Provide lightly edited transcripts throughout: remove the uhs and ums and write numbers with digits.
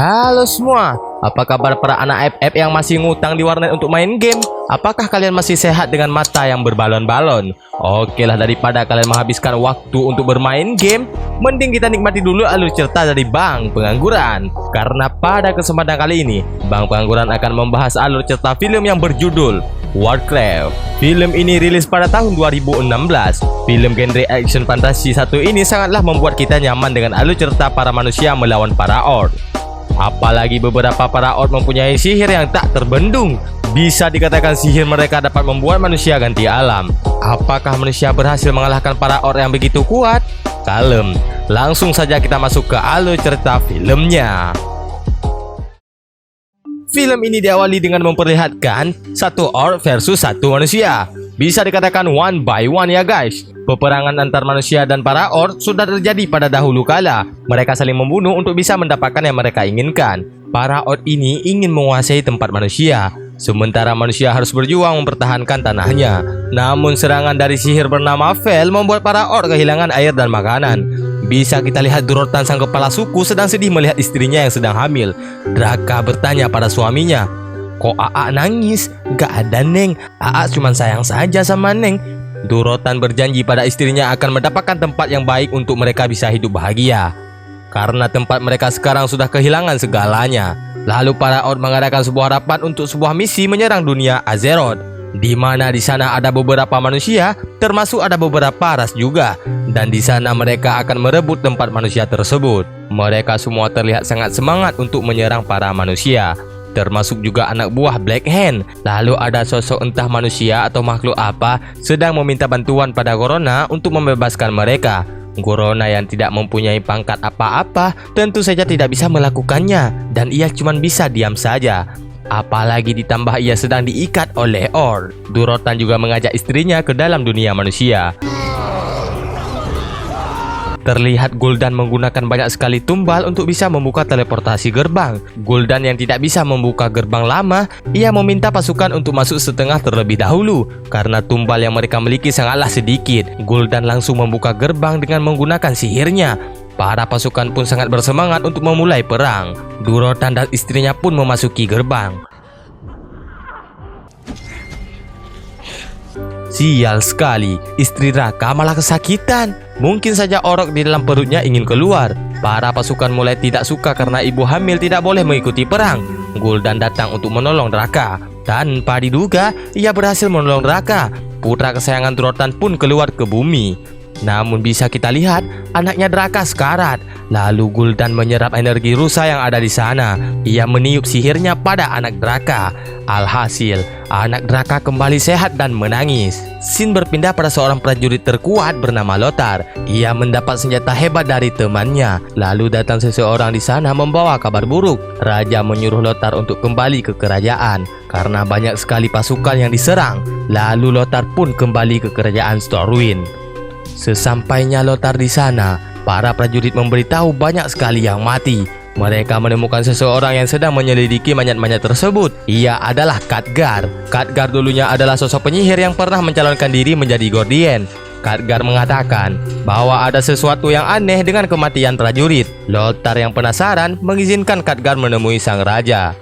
Halo semua, apa kabar para anak FF yang masih ngutang di warnet untuk main game? Apakah kalian masih sehat dengan mata yang berbalon-balon? Oke lah, daripada kalian menghabiskan waktu untuk bermain game, mending kita nikmati dulu alur cerita dari Bang Pengangguran. Karena pada kesempatan kali ini, Bang Pengangguran akan membahas alur cerita film yang berjudul Warcraft. Film ini rilis pada tahun 2016. Film genre action fantasi satu ini sangatlah membuat kita nyaman dengan alur cerita para manusia melawan para orc. Apalagi beberapa para orc mempunyai sihir yang tak terbendung. Bisa dikatakan sihir mereka dapat membuat manusia ganti alam. Apakah manusia berhasil mengalahkan para orc yang begitu kuat? Kalem, langsung saja kita masuk ke alur cerita filmnya. Film ini diawali dengan memperlihatkan satu orc versus satu manusia. Bisa dikatakan one by one ya guys. Peperangan antar manusia dan para orc sudah terjadi pada dahulu kala. Mereka saling membunuh untuk bisa mendapatkan yang mereka inginkan. Para orc ini ingin menguasai tempat manusia, sementara manusia harus berjuang mempertahankan tanahnya. Namun serangan dari sihir bernama Fel membuat para orc kehilangan air dan makanan. Bisa kita lihat Durotan sang kepala suku sedang sedih melihat istrinya yang sedang hamil. Draka bertanya pada suaminya, "Kok Aa nangis?" "Gak ada Neng, Aa cuma sayang saja sama Neng." Durotan berjanji pada istrinya akan mendapatkan tempat yang baik untuk mereka bisa hidup bahagia. Karena tempat mereka sekarang sudah kehilangan segalanya. Lalu para orc mengadakan sebuah rapat untuk sebuah misi menyerang dunia Azeroth, di mana di sana ada beberapa manusia, termasuk ada beberapa ras juga. Dan di sana mereka akan merebut tempat manusia tersebut. Mereka semua terlihat sangat semangat untuk menyerang para manusia, termasuk juga anak buah Black Hand. Lalu ada sosok entah manusia atau makhluk apa sedang meminta bantuan pada Gorona untuk membebaskan mereka. Gorona yang tidak mempunyai pangkat apa-apa tentu saja tidak bisa melakukannya, dan ia cuma bisa diam saja. Apalagi ditambah ia sedang diikat oleh orc. Durotan juga mengajak istrinya ke dalam dunia manusia. Terlihat Gul'dan menggunakan banyak sekali tumbal untuk bisa membuka teleportasi gerbang. Gul'dan yang tidak bisa membuka gerbang lama, ia meminta pasukan untuk masuk setengah terlebih dahulu. Karena tumbal yang mereka miliki sangatlah sedikit, Gul'dan langsung membuka gerbang dengan menggunakan sihirnya. Para pasukan pun sangat bersemangat untuk memulai perang. Durotan dan istrinya pun memasuki gerbang. Sial sekali, istri Raka malah kesakitan. Mungkin saja orok di dalam perutnya ingin keluar. Para pasukan mulai tidak suka karena ibu hamil tidak boleh mengikuti perang. Gul'dan datang untuk menolong Raka. Tanpa diduga, ia berhasil menolong Raka. Putra kesayangan Durotan pun keluar ke bumi. Namun bisa kita lihat anaknya Draka sekarat. Lalu Gul'dan menyerap energi rusa yang ada di sana. Ia meniup sihirnya pada anak Draka. Alhasil, anak Draka kembali sehat dan menangis. Scene berpindah pada seorang prajurit terkuat bernama Lothar. Ia mendapat senjata hebat dari temannya. Lalu datang seseorang di sana membawa kabar buruk. Raja menyuruh Lothar untuk kembali ke kerajaan karena banyak sekali pasukan yang diserang. Lalu Lothar pun kembali ke kerajaan Stormwind. Sesampainya Lothar di sana, para prajurit memberitahu banyak sekali yang mati. Mereka menemukan seseorang yang sedang menyelidiki mayat-mayat tersebut. Ia adalah Khadgar. Khadgar dulunya adalah sosok penyihir yang pernah mencalonkan diri menjadi Guardian. Khadgar mengatakan bahwa ada sesuatu yang aneh dengan kematian prajurit. Lothar yang penasaran mengizinkan Khadgar menemui sang raja.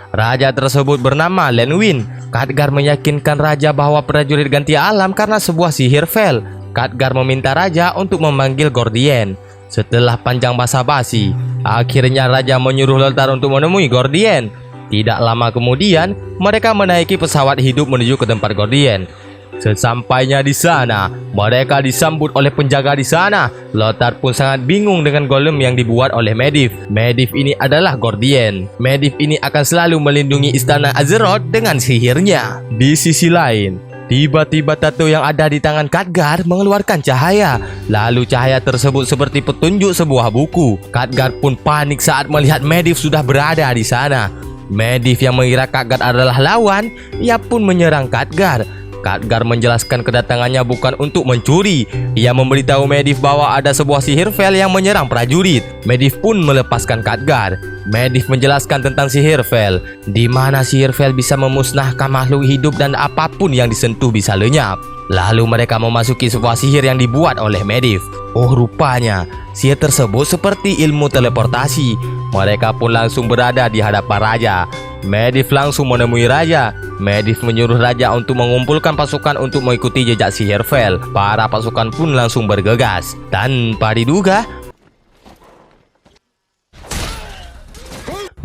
Raja tersebut bernama Lenwyn. Khadgar meyakinkan raja bahwa prajurit ganti alam karena sebuah sihir Fel. Khadgar meminta raja untuk memanggil Guardian. Setelah panjang basa-basi, akhirnya raja menyuruh Lothar untuk menemui Guardian. Tidak lama kemudian, mereka menaiki pesawat hidup menuju ke tempat Guardian. Sesampainya di sana, mereka disambut oleh penjaga di sana. Lothar pun sangat bingung dengan golem yang dibuat oleh Medivh. Medivh ini adalah Guardian. Medivh ini akan selalu melindungi istana Azeroth dengan sihirnya. Di sisi lain, tiba-tiba tato yang ada di tangan Khadgar mengeluarkan cahaya. Lalu cahaya tersebut seperti petunjuk sebuah buku. Khadgar pun panik saat melihat Medivh sudah berada di sana. Medivh yang mengira Khadgar adalah lawan, ia pun menyerang Khadgar. Khadgar menjelaskan kedatangannya bukan untuk mencuri. Ia memberitahu Medivh bahwa ada sebuah sihir Fel yang menyerang prajurit. Medivh pun melepaskan Khadgar. Medivh menjelaskan tentang sihir Fel, di mana sihir Fel bisa memusnahkan makhluk hidup dan apapun yang disentuh bisa lenyap. Lalu mereka memasuki sebuah sihir yang dibuat oleh Medivh. Oh rupanya, sihir tersebut seperti ilmu teleportasi. Mereka pun langsung berada di hadapan raja. Medivh langsung menemui raja. Medivh menyuruh raja untuk mengumpulkan pasukan untuk mengikuti jejak sihir Vel. Para pasukan pun langsung bergegas. Tanpa diduga,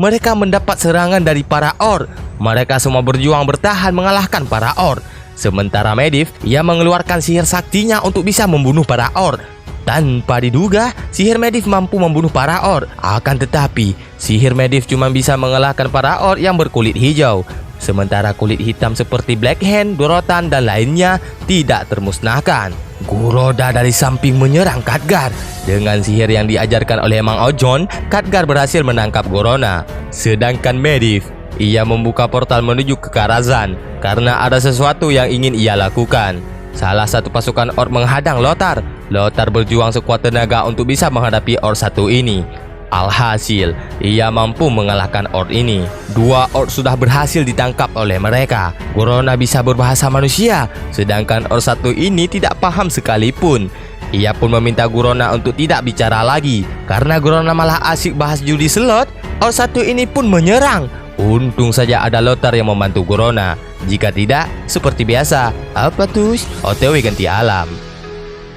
mereka mendapat serangan dari para Orc. Mereka semua berjuang bertahan mengalahkan para Orc. Sementara Medivh, ia mengeluarkan sihir saktinya untuk bisa membunuh para Orc. Tanpa diduga, sihir Medivh mampu membunuh para Orc. Akan tetapi, sihir Medivh cuma bisa mengalahkan para Orc yang berkulit hijau. Sementara kulit hitam seperti Black Hand, Dorotan, dan lainnya tidak termusnahkan. Guroda dari samping menyerang Khadgar. Dengan sihir yang diajarkan oleh Mang Ojon, Khadgar berhasil menangkap Gorona. Sedangkan Medivh, ia membuka portal menuju ke Karazhan karena ada sesuatu yang ingin ia lakukan. Salah satu pasukan Orc menghadang Lothar. Lothar berjuang sekuat tenaga untuk bisa menghadapi Orc satu ini. Alhasil, ia mampu mengalahkan Orc ini. Dua Orc sudah berhasil ditangkap oleh mereka. Gorona bisa berbahasa manusia, sedangkan Orc satu ini tidak paham sekalipun. Ia pun meminta Gorona untuk tidak bicara lagi. Karena Gorona malah asik bahas judi slot, Orc satu ini pun menyerang. Untung saja ada Lothar yang membantu Gorona. Jika tidak, seperti biasa, apa tuh? OTW ganti alam.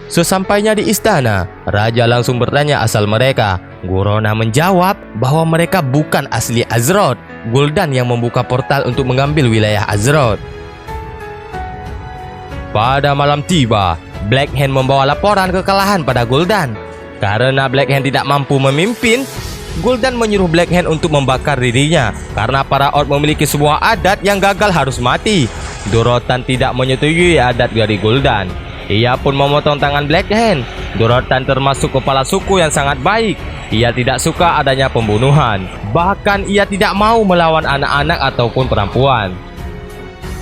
Sesampainya di istana, raja langsung bertanya asal mereka. Gorona menjawab bahwa mereka bukan asli Azeroth. Gul'dan yang membuka portal untuk mengambil wilayah Azeroth. Pada malam tiba, Black Hand membawa laporan kekalahan pada Gul'dan. Karena Black Hand tidak mampu memimpin, Gul'dan menyuruh Black Hand untuk membakar dirinya karena para Orc memiliki sebuah adat yang gagal harus mati. Dorotan tidak menyetujui adat dari Gul'dan. Ia pun memotong tangan Black Hand. Dorotan termasuk kepala suku yang sangat baik. Ia tidak suka adanya pembunuhan. Bahkan ia tidak mau melawan anak-anak ataupun perempuan.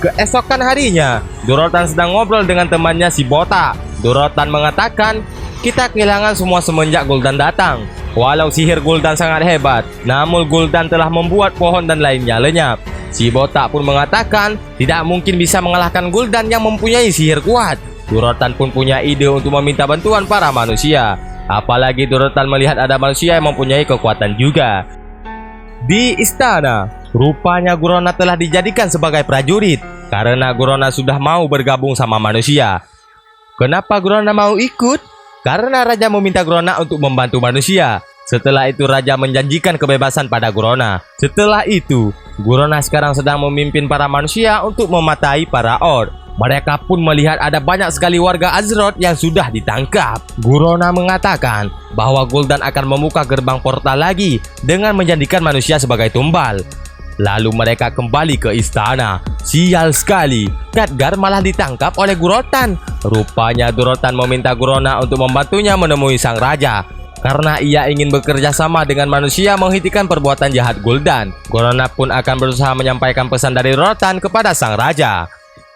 Keesokan harinya, Dorotan sedang ngobrol dengan temannya si Botak. Dorotan mengatakan, "Kita kehilangan semua semenjak Gul'dan datang. Walau sihir Gul'dan sangat hebat, namun Gul'dan telah membuat pohon dan lainnya lenyap." Si Botak pun mengatakan tidak mungkin bisa mengalahkan Gul'dan yang mempunyai sihir kuat. Dorotan pun punya ide untuk meminta bantuan para manusia. Apalagi Dorotan melihat ada manusia yang mempunyai kekuatan juga. Di istana, rupanya Gorona telah dijadikan sebagai prajurit karena Gorona sudah mau bergabung sama manusia. Kenapa Gorona mau ikut? Karena raja meminta Gorona untuk membantu manusia. Setelah itu raja menjanjikan kebebasan pada Gorona. Setelah itu, Gorona sekarang sedang memimpin para manusia untuk mematai para Orc. Mereka pun melihat ada banyak sekali warga Azeroth yang sudah ditangkap. Gorona mengatakan bahwa Gul'dan akan membuka gerbang portal lagi dengan menjadikan manusia sebagai tumbal. Lalu mereka kembali ke istana. Sial sekali, Khadgar malah ditangkap oleh Dorotan. Rupanya Dorotan meminta Gorona untuk membantunya menemui sang raja karena ia ingin bekerja sama dengan manusia menghentikan perbuatan jahat Gul'dan. Gorona pun akan berusaha menyampaikan pesan dari Dorotan kepada sang raja.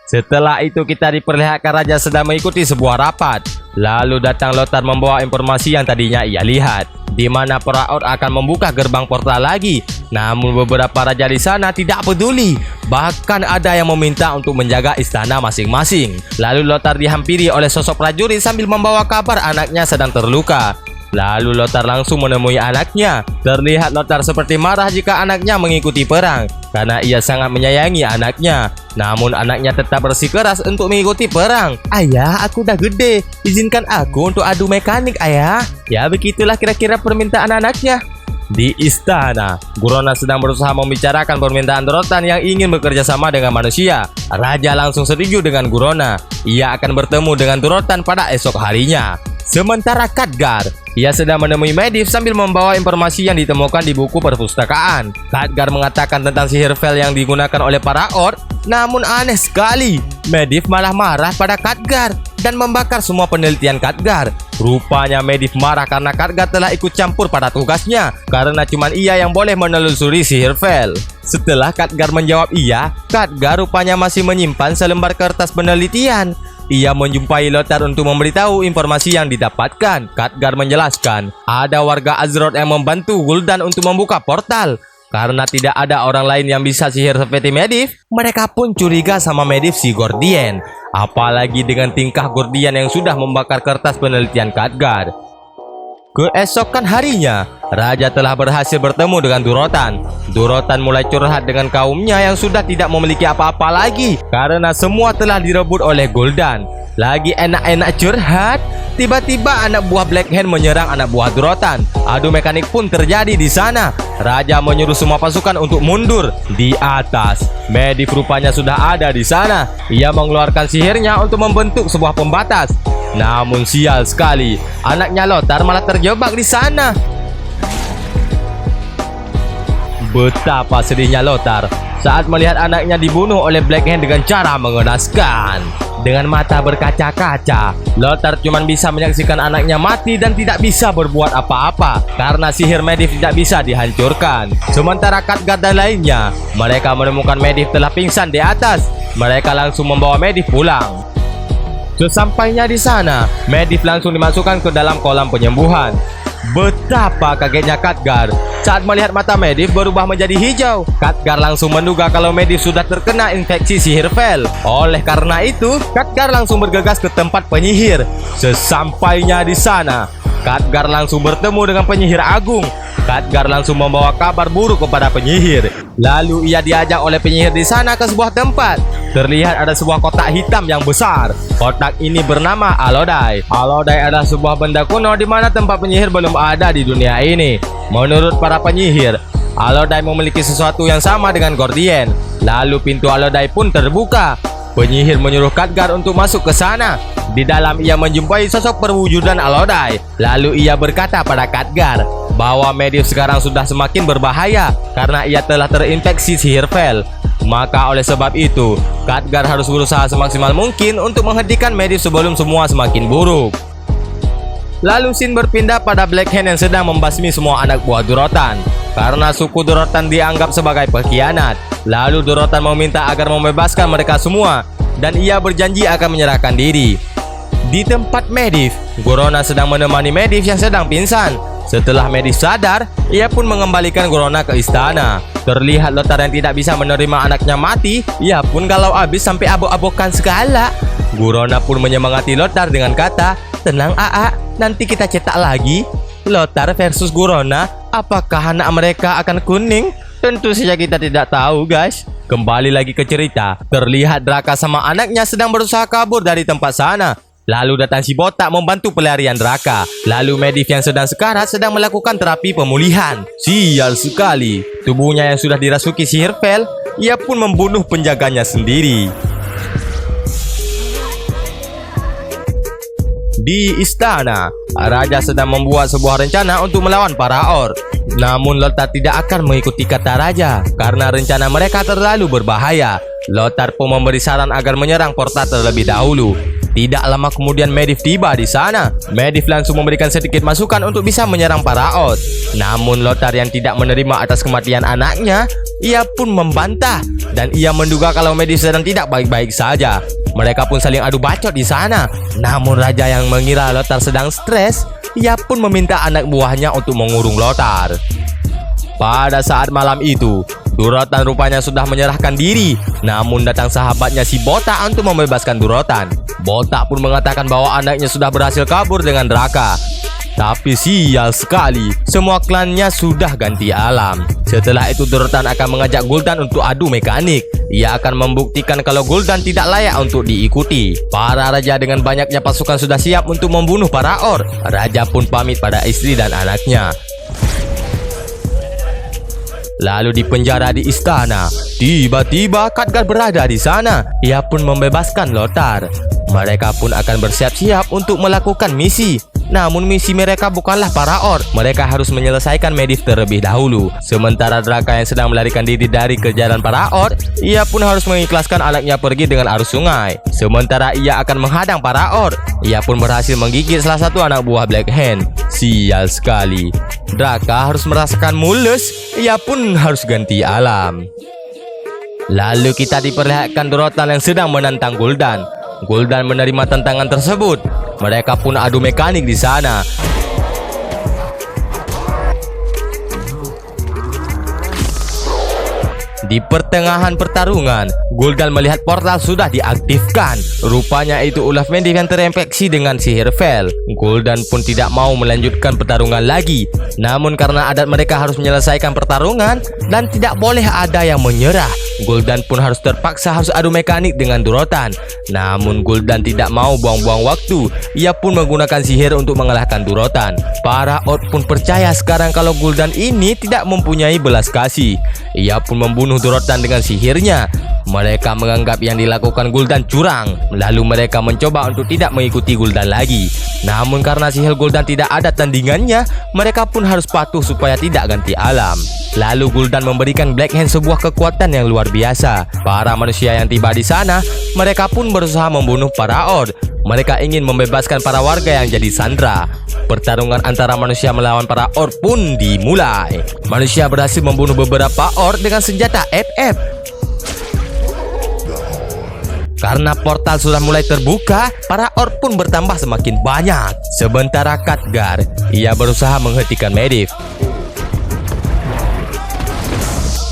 Setelah itu kita diperlihatkan raja sedang mengikuti sebuah rapat. Lalu datang Lothar membawa informasi yang tadinya ia lihat, di mana para Orc akan membuka gerbang portal lagi. Namun beberapa raja di sana tidak peduli. Bahkan ada yang meminta untuk menjaga istana masing-masing. Lalu Lothar dihampiri oleh sosok prajurit sambil membawa kabar anaknya sedang terluka. Lalu Lothar langsung menemui anaknya. Terlihat Lothar seperti marah jika anaknya mengikuti perang karena ia sangat menyayangi anaknya. Namun anaknya tetap bersikeras untuk mengikuti perang. "Ayah, aku udah gede. Izinkan aku untuk adu mekanik, ayah." Ya begitulah kira-kira permintaan anaknya. Di istana, Gorona sedang berusaha membicarakan permintaan Dorotan yang ingin bekerja sama dengan manusia. Raja langsung setuju dengan Gorona. Ia akan bertemu dengan Dorotan pada esok harinya. Sementara Khadgar, ia sedang menemui Medivh sambil membawa informasi yang ditemukan di buku perpustakaan. Khadgar mengatakan tentang sihir Vel yang digunakan oleh para Orc. Namun aneh sekali, Medivh malah marah pada Khadgar dan membakar semua penelitian Khadgar. Rupanya Medivh marah karena Khadgar telah ikut campur pada tugasnya karena cuma ia yang boleh menelusuri sihir Vel. Setelah Khadgar menjawab iya, Khadgar rupanya masih menyimpan selembar kertas penelitian. Ia menjumpai Lothar untuk memberitahu informasi yang didapatkan. Khadgar menjelaskan ada warga Azeroth yang membantu Gul'dan untuk membuka portal. Karena tidak ada orang lain yang bisa sihir seperti Medivh, mereka pun curiga sama Medivh si Gordian. Apalagi dengan tingkah Gordian yang sudah membakar kertas penelitian Khadgar. Keesokan harinya, Raja telah berhasil bertemu dengan Durotan. Durotan mulai curhat dengan kaumnya yang sudah tidak memiliki apa-apa lagi karena semua telah direbut oleh Gul'dan. Lagi enak-enak curhat, tiba-tiba anak buah Black Hand menyerang anak buah Durotan. Adu mekanik pun terjadi di sana. Raja menyuruh semua pasukan untuk mundur. Di atas, Medivh rupanya sudah ada di sana. Ia mengeluarkan sihirnya untuk membentuk sebuah pembatas. Namun sial sekali, anaknya Lothar malah terjebak di sana. Betapa sedihnya Lothar saat melihat anaknya dibunuh oleh Black Hand dengan cara mengenaskan. Dengan mata berkaca-kaca, Lothar cuma bisa menyaksikan anaknya mati dan tidak bisa berbuat apa-apa karena sihir Medivh tidak bisa dihancurkan. Sementara Khadgar dan lainnya, mereka menemukan Medivh telah pingsan di atas. Mereka langsung membawa Medivh pulang. Sesampainya di sana, Medivh langsung dimasukkan ke dalam kolam penyembuhan. Betapa kagetnya Khadgar saat melihat mata Medivh berubah menjadi hijau. Khadgar langsung menduga kalau Medivh sudah terkena infeksi sihir Fel. Oleh karena itu, Khadgar langsung bergegas ke tempat penyihir. Sesampainya di sana, Khadgar langsung bertemu dengan penyihir agung. Khadgar langsung membawa kabar buruk kepada penyihir. Lalu ia diajak oleh penyihir di sana ke sebuah tempat. Terlihat ada sebuah kotak hitam yang besar. Kotak ini bernama Alodai. Alodai adalah sebuah benda kuno di mana tempat penyihir belum ada di dunia ini. Menurut para penyihir, Alodai memiliki sesuatu yang sama dengan Gordian. Lalu pintu Alodai pun terbuka. Penyihir menyuruh Khadgar untuk masuk ke sana. Di dalam ia menjumpai sosok perwujudan Alodai. Lalu ia berkata pada Khadgar bahwa Medivh sekarang sudah semakin berbahaya karena ia telah terinfeksi sihir Fel. Maka oleh sebab itu, Khadgar harus berusaha semaksimal mungkin untuk menghentikan Medivh sebelum semua semakin buruk. Lalu scene berpindah pada Black Hand yang sedang membasmi semua anak buah Durotan karena suku Durotan dianggap sebagai pengkhianat. Lalu Durotan meminta agar membebaskan mereka semua dan ia berjanji akan menyerahkan diri. Di tempat Medivh, Gorona sedang menemani Medivh yang sedang pingsan. Setelah Medivh sadar, ia pun mengembalikan Gorona ke istana. Terlihat Lothar yang tidak bisa menerima anaknya mati. Ia pun galau habis sampai abok-abokan segala. Gorona pun menyemangati Lothar dengan kata, "Tenang AA, nanti kita cetak lagi." Lothar versus Gorona, apakah anak mereka akan kuning? Tentu saja kita tidak tahu guys. Kembali lagi ke cerita, terlihat Draka sama anaknya sedang berusaha kabur dari tempat sana. Lalu datang si botak membantu pelarian Draka. Lalu Medivh yang sedang sekarat sedang melakukan terapi pemulihan. Sial sekali, tubuhnya yang sudah dirasuki sihir Fel, ia pun membunuh penjaganya sendiri. Di istana, Raja sedang membuat sebuah rencana untuk melawan para Orc. Namun Lothar tidak akan mengikuti kata Raja karena rencana mereka terlalu berbahaya. Lothar pun memberi saran agar menyerang Porta terlebih dahulu. Tidak lama kemudian Medivh tiba di sana. Medivh langsung memberikan sedikit masukan untuk bisa menyerang para Orc. Namun Lothar yang tidak menerima atas kematian anaknya, ia pun membantah dan ia menduga kalau Medivh sedang tidak baik-baik saja. Mereka pun saling adu bacot di sana. Namun Raja yang mengira Lothar sedang stres, ia pun meminta anak buahnya untuk mengurung Lothar. Pada saat malam itu, Durotan rupanya sudah menyerahkan diri. Namun datang sahabatnya si Botak untuk membebaskan Durotan. Botak pun mengatakan bahwa anaknya sudah berhasil kabur dengan Draka. Tapi sial sekali, semua klannya sudah ganti alam. Setelah itu Durotan akan mengajak Gul'dan untuk adu mekanik. Ia akan membuktikan kalau Gul'dan tidak layak untuk diikuti. Para raja dengan banyaknya pasukan sudah siap untuk membunuh para Orc. Raja pun pamit pada istri dan anaknya. Lalu di penjara di istana, tiba-tiba Khadgar berada di sana. Ia pun membebaskan Lothar. Mereka pun akan bersiap-siap untuk melakukan misi. Namun misi mereka bukanlah para Orc. Mereka harus menyelesaikan Medivh terlebih dahulu. Sementara Draka yang sedang melarikan diri dari kejaran para Orc, ia pun harus mengikhlaskan anaknya pergi dengan arus sungai. Sementara ia akan menghadang para Orc. Ia pun berhasil menggigit salah satu anak buah Black Hand. Sial sekali, Draka harus merasakan mulus. Ia pun harus ganti alam. Lalu kita diperlihatkan Durotan yang sedang menantang Gul'dan. Gul'dan menerima tantangan tersebut. Mereka pun adu mekanik di sana. Di pertengahan pertarungan, Gul'dan melihat portal sudah diaktifkan. Rupanya itu ulah Medivh yang terinfeksi dengan sihir Vel. Gul'dan pun tidak mau melanjutkan pertarungan lagi. Namun karena adat mereka harus menyelesaikan pertarungan dan tidak boleh ada yang menyerah, Gul'dan pun terpaksa harus adu mekanik dengan Durotan. Namun Gul'dan tidak mau buang-buang waktu. Ia pun menggunakan sihir untuk mengalahkan Durotan. Para Orc pun percaya sekarang kalau Gul'dan ini tidak mempunyai belas kasih. Ia pun membunuh Durotan dengan sihirnya. Mereka menganggap yang dilakukan Gul'dan curang. Lalu mereka mencoba untuk tidak mengikuti Gul'dan lagi. Namun karena sihir Gul'dan tidak ada tandingannya, mereka pun harus patuh supaya tidak ganti alam. Lalu Gul'dan memberikan Black Hand sebuah kekuatan yang luar biasa. Para manusia yang tiba di sana, mereka pun berusaha membunuh para Orc. Mereka ingin membebaskan para warga yang jadi sandera. Pertarungan antara manusia melawan para Orc pun dimulai. Manusia berhasil membunuh beberapa Orc dengan senjata FF. Karena portal sudah mulai terbuka, para Orc pun bertambah semakin banyak. Sementara Khadgar, ia berusaha menghentikan Medivh.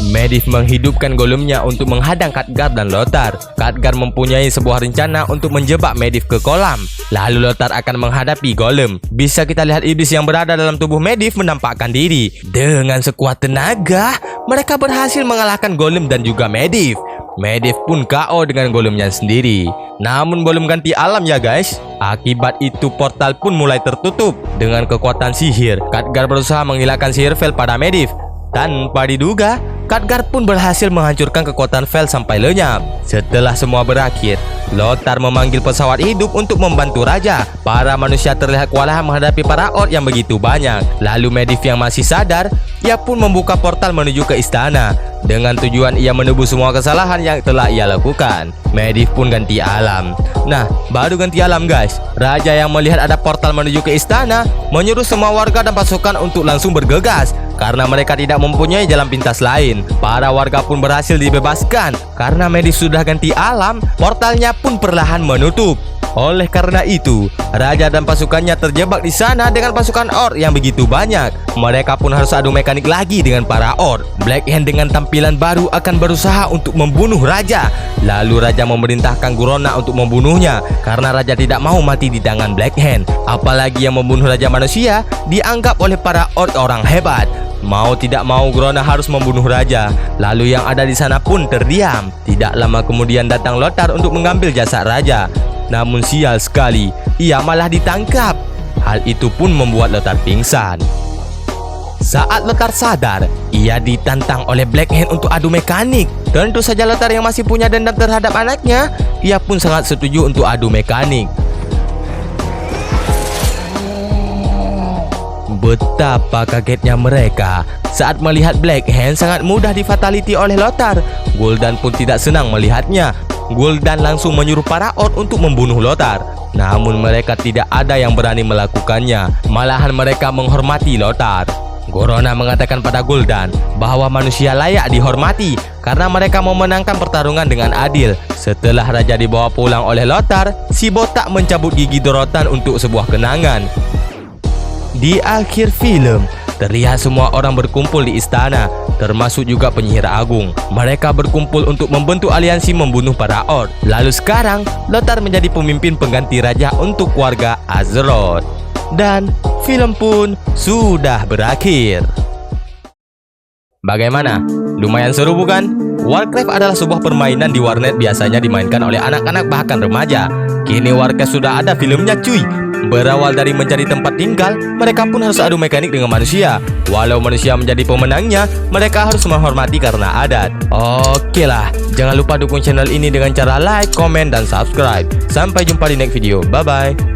Medivh menghidupkan golemnya untuk menghadang Khadgar dan Lothar. Khadgar mempunyai sebuah rencana untuk menjebak Medivh ke kolam. Lalu Lothar akan menghadapi golem. Bisa kita lihat iblis yang berada dalam tubuh Medivh menampakkan diri. Dengan sekuat tenaga, mereka berhasil mengalahkan golem dan juga Medivh. Medivh pun KO dengan golemnya sendiri. Namun belum ganti alam ya guys. Akibat itu portal pun mulai tertutup. Dengan kekuatan sihir, Khadgar berusaha menghilangkan sihir Vel pada Medivh. Tanpa diduga, Khadgar pun berhasil menghancurkan kekuatan Vel sampai lenyap. Setelah semua berakhir, Lothar memanggil pesawat hidup untuk membantu raja. Para manusia terlihat kewalahan menghadapi para Orc yang begitu banyak. Lalu Medivh yang masih sadar, ia pun membuka portal menuju ke istana. Dengan tujuan ia menebus semua kesalahan yang telah ia lakukan. Medivh pun ganti alam. Nah, baru ganti alam guys. Raja yang melihat ada portal menuju ke istana menyuruh semua warga dan pasukan untuk langsung bergegas. Karena mereka tidak mempunyai jalan pintas lain. Para warga pun berhasil dibebaskan. Karena Medivh sudah ganti alam, portalnya pun perlahan menutup. Oleh karena itu, raja dan pasukannya terjebak di sana dengan pasukan Orc yang begitu banyak. Mereka pun harus adu mekanik lagi dengan para Orc. Black Hand dengan tampilan baru akan berusaha untuk membunuh raja. Lalu raja memerintahkan Gurona untuk membunuhnya karena raja tidak mau mati di tangan Black Hand. Apalagi yang membunuh raja manusia dianggap oleh para Orc orang hebat. Mau tidak mau Gurona harus membunuh raja. Lalu yang ada di sana pun terdiam. Tidak lama kemudian datang Lothar untuk mengambil jasad raja. Namun sial sekali, ia malah ditangkap. Hal itu pun membuat Lothar pingsan. Saat Lothar sadar, ia ditantang oleh Black Hand untuk adu mekanik. Tentu saja Lothar yang masih punya dendam terhadap anaknya, ia pun sangat setuju untuk adu mekanik. Betapa kagetnya mereka saat melihat Black Hand sangat mudah difataliti oleh Lothar. Gul'dan pun tidak senang melihatnya. Gul'dan langsung menyuruh para Orc untuk membunuh Lothar. Namun mereka tidak ada yang berani melakukannya. Malahan mereka menghormati Lothar. Gurona mengatakan pada Gul'dan bahwa manusia layak dihormati karena mereka memenangkan pertarungan dengan adil. Setelah raja dibawa pulang oleh Lothar, si botak mencabut gigi Durotan untuk sebuah kenangan. Di akhir film, terlihat semua orang berkumpul di istana, termasuk juga penyihir agung. Mereka berkumpul untuk membentuk aliansi membunuh para Orc. Lalu sekarang, Lothar menjadi pemimpin pengganti raja untuk warga Azeroth. Dan film pun sudah berakhir. Bagaimana? Lumayan seru bukan? Warcraft adalah sebuah permainan di warnet biasanya dimainkan oleh anak-anak bahkan remaja. Kini Warcraft sudah ada filmnya cuy. Berawal dari mencari tempat tinggal, mereka pun harus adu mekanik dengan manusia. Walau manusia menjadi pemenangnya, mereka harus menghormati karena adat. Oke lah, jangan lupa dukung channel ini dengan cara like, komen, dan subscribe. Sampai jumpa di next video. Bye-bye.